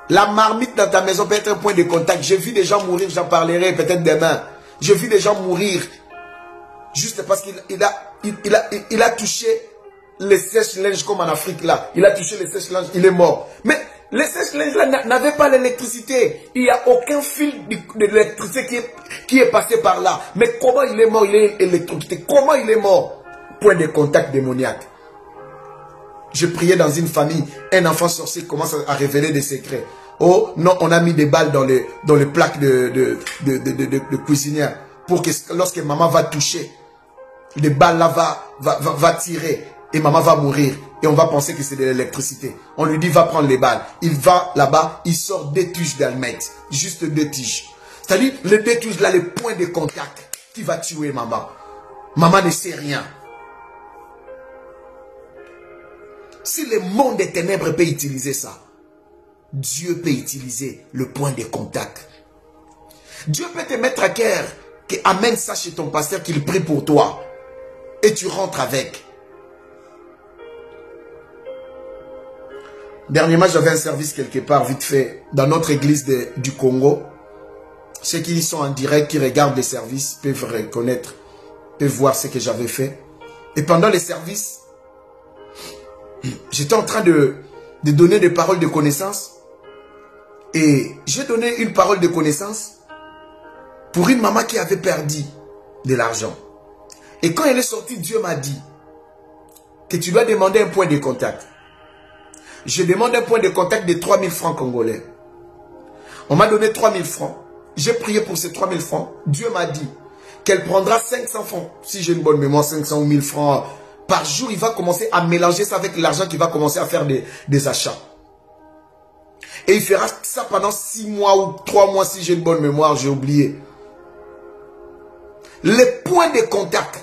A: La marmite dans ta maison peut être un point de contact. J'ai vu des gens mourir, j'en parlerai peut-être demain. J'ai vu des gens mourir juste parce qu'il a touché les sèches-linges comme en Afrique là. Il a touché les sèches-linges, il est mort. Mais Les sèche-linge là n'avaient pas l'électricité. Il n'y a aucun fil d'électricité qui est passé par là. Mais comment il est mort? Il est électrocuté. Comment il est mort? Point de contact démoniaque. Je priais dans une famille. Un enfant sorcier commence à révéler des secrets. Oh non, on a mis des balles dans les plaques de cuisinière. Pour que lorsque maman va toucher, les balles là va tirer. Et maman va mourir. Et on va penser que c'est de l'électricité. On lui dit, va prendre les balles. Il va là-bas, il sort 2 tiges d'allumettes. Juste 2 tiges. C'est-à-dire, les 2 tiges là, les points de contact qui va tuer maman. Maman ne sait rien. Si le monde des ténèbres peut utiliser ça, Dieu peut utiliser le point de contact. Dieu peut te mettre à cœur que amène ça chez ton pasteur, qu'il prie pour toi. Et tu rentres avec. Dernièrement, j'avais un service quelque part, vite fait, dans notre église du Congo. Ceux qui sont en direct, qui regardent les services, peuvent reconnaître, peuvent voir ce que j'avais fait. Et pendant les services, j'étais en train de donner des paroles de connaissance. Et j'ai donné une parole de connaissance pour une maman qui avait perdu de l'argent. Et quand elle est sortie, Dieu m'a dit que tu dois demander un point de contact. Je demande un point de contact de 3000 francs congolais. On m'a donné 3000 francs. J'ai prié pour ces 3000 francs. Dieu m'a dit qu'elle prendra 500 francs. Si j'ai une bonne mémoire, 500 ou 1000 francs par jour. Il va commencer à mélanger ça avec l'argent qu'il va commencer à faire des achats. Et il fera ça pendant 6 mois ou 3 mois si j'ai une bonne mémoire. J'ai oublié. Les points de contact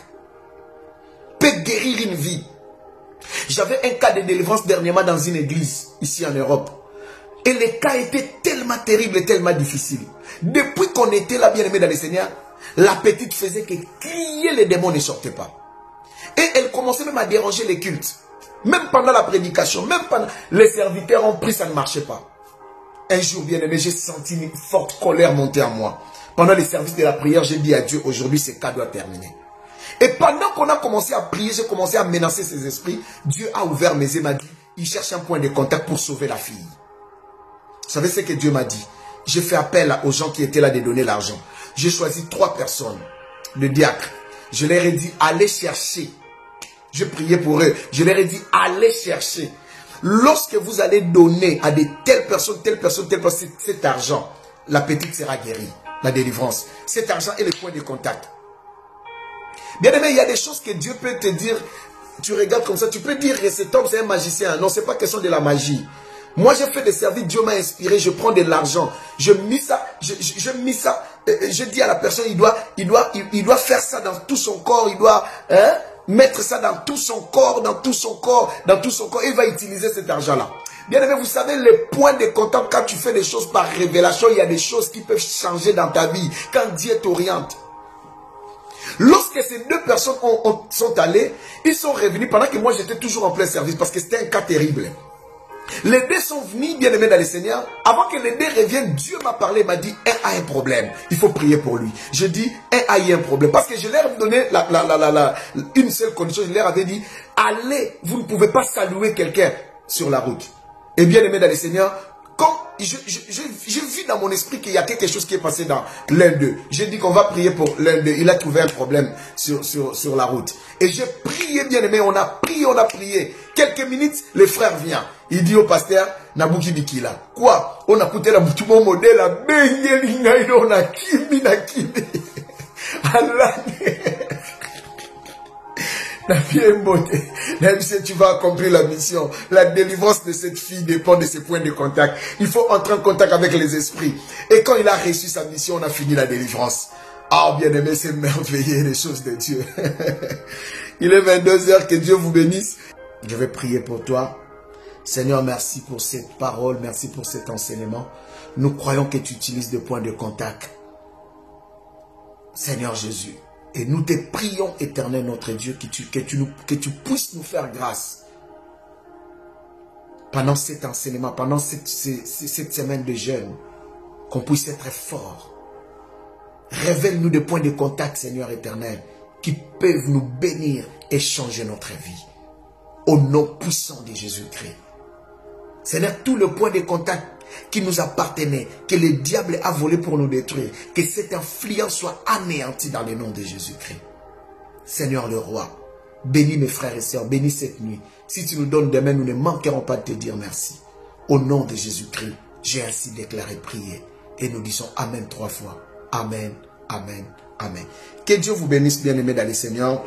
A: peuvent guérir une vie. J'avais un cas de délivrance dernièrement dans une église, ici en Europe. Et le cas était tellement terrible et tellement difficile. Depuis qu'on était là, bien aimé dans le Seigneur, la petite faisait que crier, les démons ne sortaient pas. Et elle commençait même à déranger les cultes. Même pendant la prédication, même pendant les serviteurs ont pris, ça ne marchait pas. Un jour, bien aimé, j'ai senti une forte colère monter en moi. Pendant les services de la prière, j'ai dit à Dieu, aujourd'hui, ce cas doit terminer. Et pendant qu'on a commencé à prier, j'ai commencé à menacer ces esprits. Dieu a ouvert mes yeux, m'a dit, il cherche un point de contact pour sauver la fille. Vous savez ce que Dieu m'a dit? J'ai fait appel aux gens qui étaient là de donner l'argent. J'ai choisi 3 personnes, le diacre. Je leur ai dit, allez chercher. Je priais pour eux. Je leur ai dit, allez chercher. Lorsque vous allez donner à de telles personnes, cet argent, la petite sera guérie. La délivrance. Cet argent est le point de contact. Bien aimé, il y a des choses que Dieu peut te dire. Tu regardes comme ça, tu peux dire que cet homme c'est un magicien. Non, ce n'est pas question de la magie. Moi, j'ai fait des services, Dieu m'a inspiré, je prends de l'argent. Je mis ça, je dis à la personne, il doit faire ça dans tout son corps, il doit mettre ça dans tout son corps, dans tout son corps, il va utiliser cet argent-là. Bien aimé, vous savez, les points de contact, quand tu fais des choses par révélation, il y a des choses qui peuvent changer dans ta vie, quand Dieu t'oriente. Lorsque ces 2 personnes sont allées, ils sont revenus pendant que moi j'étais toujours en plein service parce que c'était un cas terrible. Les 2 sont venus, bien aimés dans le Seigneur. Avant que les 2 reviennent, Dieu m'a parlé, m'a dit, un a un problème. Il faut prier pour lui. Je dis, un a un problème. Parce que je leur ai donné une seule condition. Je leur avais dit, allez, vous ne pouvez pas saluer quelqu'un sur la route. Et bien aimé dans le Seigneur, quand je vis dans mon esprit qu'il y a quelque chose qui est passé dans l'un d'eux. J'ai dit qu'on va prier pour l'un d'eux. Il a trouvé un problème sur la route. Et j'ai prié, bien aimé, on a prié. Quelques minutes, le frère vient. Il dit au pasteur, Nabuki Bikila. Quoi? On a coûté la boutou modèle, la benye, on a kimi. Allah. Même si tu vas accomplir la mission, la délivrance de cette fille dépend de ses points de contact. Il faut entrer en contact avec les esprits. Et quand il a reçu sa mission, on a fini la délivrance. Ah, bien aimé, c'est merveilleux les choses de Dieu. Il est 22 h, que Dieu vous bénisse. Je vais prier pour toi. Seigneur, merci pour cette parole, merci pour cet enseignement. Nous croyons que tu utilises des points de contact. Seigneur Jésus. Et nous te prions, éternel notre Dieu, que tu puisses nous faire grâce. Pendant cet enseignement, pendant cette semaine de jeûne, qu'on puisse être fort. Révèle-nous des points de contact, Seigneur éternel, qui peuvent nous bénir et changer notre vie. Au nom puissant de Jésus-Christ. Seigneur, tout le point de contact qui nous appartenait, que le diable a volé pour nous détruire, que cette influence soit anéantie dans le nom de Jésus-Christ. Seigneur le roi, bénis mes frères et sœurs, bénis cette nuit. Si tu nous donnes demain, nous ne manquerons pas de te dire merci. Au nom de Jésus-Christ, j'ai ainsi déclaré prier. Et nous disons Amen 3 fois. Amen, Amen, Amen. Que Dieu vous bénisse, bien-aimés dans le Seigneur.